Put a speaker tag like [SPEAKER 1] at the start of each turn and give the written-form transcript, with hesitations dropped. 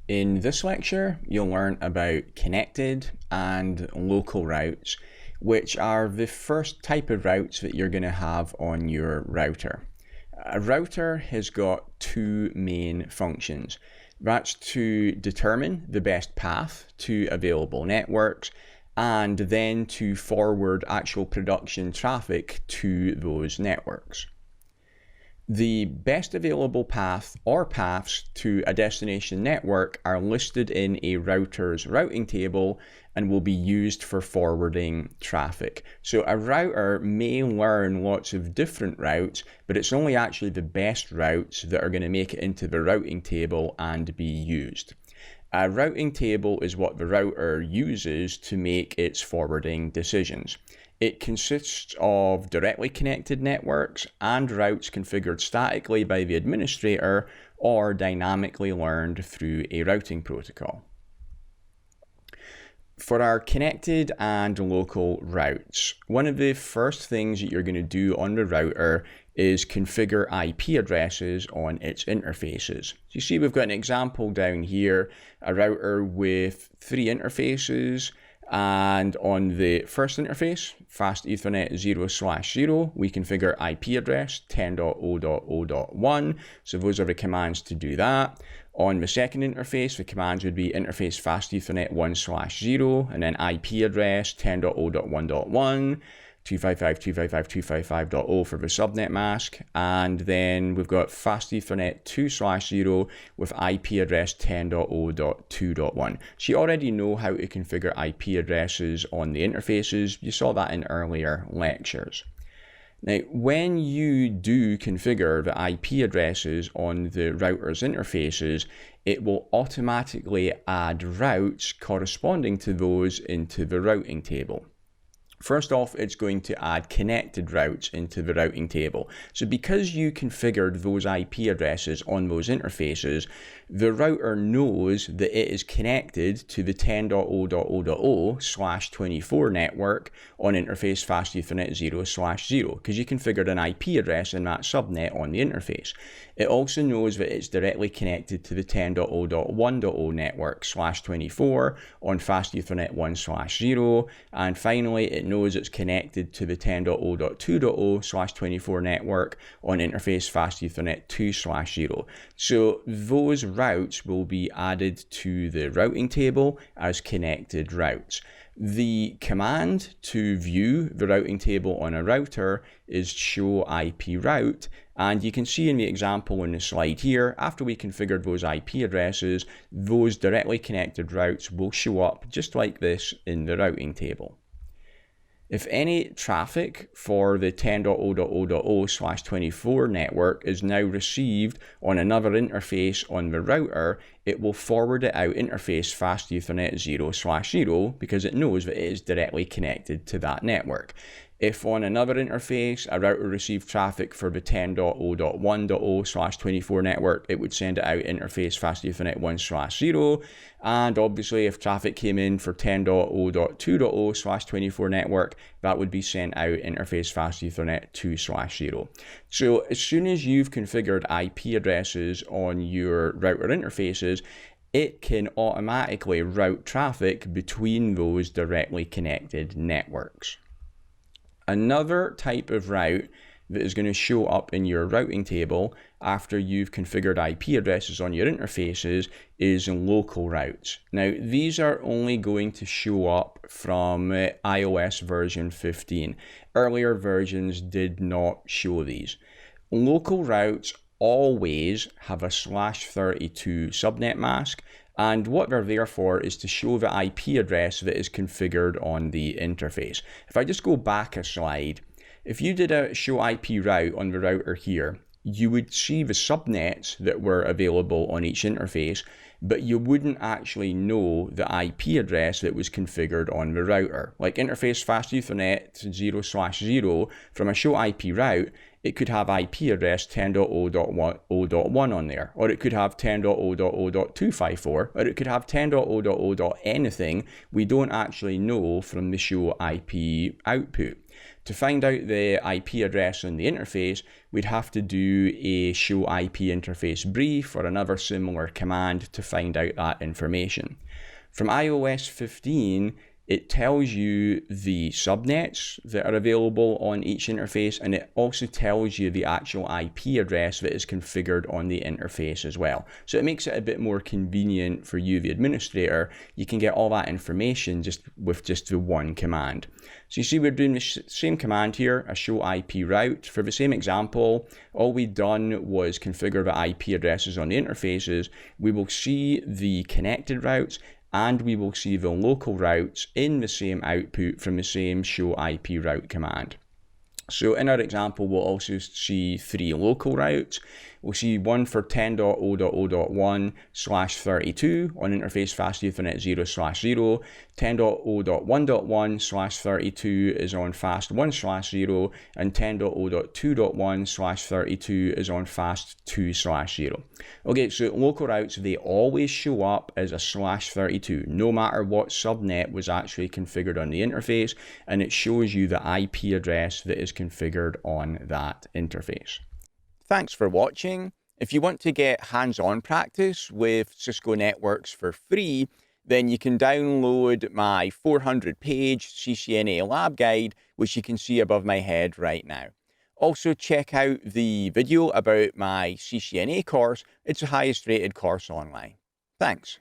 [SPEAKER 1] In this lecture, you'll learn about connected and local routes, which are the first type of routes that you're going to have on your router. A router has got two main functions. That's to determine the best path to available networks and then to forward actual production traffic to those networks. The best available path or paths to a destination network are listed in a router's routing table and will be used for forwarding traffic. So a router may learn lots of different routes, but it's only actually the best routes that are going to make it into the routing table and be used. A routing table is what the router uses to make its forwarding decisions. It consists of directly connected networks and routes configured statically by the administrator or dynamically learned through a routing protocol. For our connected and local routes, one of the first things that you're going to do on the router is configure IP addresses on its interfaces. So you see we've got an example down here, a router with 3 interfaces. And on the first interface, fast Ethernet 0/0, we configure IP address 10.0.0.1. So those are the commands to do that. On the second interface, the commands would be interface fast Ethernet 1/0 and then IP address 10.0.1.1. 255.255.255.0 for the subnet mask, and then we've got fast Ethernet 2/0 with IP address 10.0.2.1. So you already know how to configure IP addresses on the interfaces. You saw that in earlier lectures. Now, when you do configure the IP addresses on the router's interfaces, it will automatically add routes corresponding to those into the routing table. First off, it's going to add connected routes into the routing table. So because you configured those IP addresses on those interfaces, the router knows that it is connected to the 10.0.0.0/24 network on interface fast Ethernet 0/0 because you configured an IP address in that subnet on the interface. It also knows that it's directly connected to the 10.0.1.0 network /24 on fast Ethernet 1/0, and finally it knows it's connected to the 10.0.2.0/24 network on interface fast Ethernet 2/0. So those routes will be added to the routing table as connected routes. The command to view the routing table on a router is show IP route, and you can see in the example in the slide here, after we configured those IP addresses, those directly connected routes will show up just like this in the routing table. If any traffic for the 10.0.0.0/24 network is now received on another interface on the router, it will forward it out interface fast Ethernet 0/0 because it knows that it is directly connected to that network. If on another interface a router received traffic for the 10.0.1.0/24 network, it would send it out interface fast Ethernet 1/0. And obviously if traffic came in for 10.0.2.0/24 network, that would be sent out interface fast Ethernet 2/0. So as soon as you've configured IP addresses on your router interfaces, it can automatically route traffic between those directly connected networks. Another type of route that is going to show up in your routing table after you've configured IP addresses on your interfaces is local routes. Now, these are only going to show up from iOS version 15. Earlier versions did not show these. Local routes always have a /32 subnet mask, and what they're there for is to show the IP address that is configured on the interface. If I just go back a slide, if you did a show IP route on the router here, you would see the subnets that were available on each interface, but you wouldn't actually know the IP address that was configured on the router. Like interface fast Ethernet 0/0 from a show IP route, it could have IP address 10.0.1 on there, or it could have 10.0.0.254, or it could have 10.0.0. anything we don't actually know from the show IP output. To find out the IP address on the interface, we'd have to do a show IP interface brief or another similar command to find out that information. From iOS 15, it tells you the subnets that are available on each interface, and it also tells you the actual IP address that is configured on the interface as well. So it makes it a bit more convenient for you, the administrator. You can get all that information with just the one command. So you see we're doing the same command here, a show IP route. For the same example, all we've done was configure the IP addresses on the interfaces. We will see the connected routes, and we will see the local routes in the same output from the same show IP route command. So in our example, we'll also see 3 local routes. We'll see one for 10.0.0.1/32 on interface fast Ethernet 0/0. 10.0.1.1/32 is on fast 1/0, and 10.0.2.1/32 is on fast 2/0. Okay, so local routes, they always show up as a /32, no matter what subnet was actually configured on the interface, and it shows you the IP address that is configured on that interface. Thanks for watching. If you want to get hands-on practice with Cisco networks for free, then you can download my 400-page CCNA Lab Guide, which you can see above my head right now. Also, check out the video about my CCNA course. It's the highest rated course online. Thanks.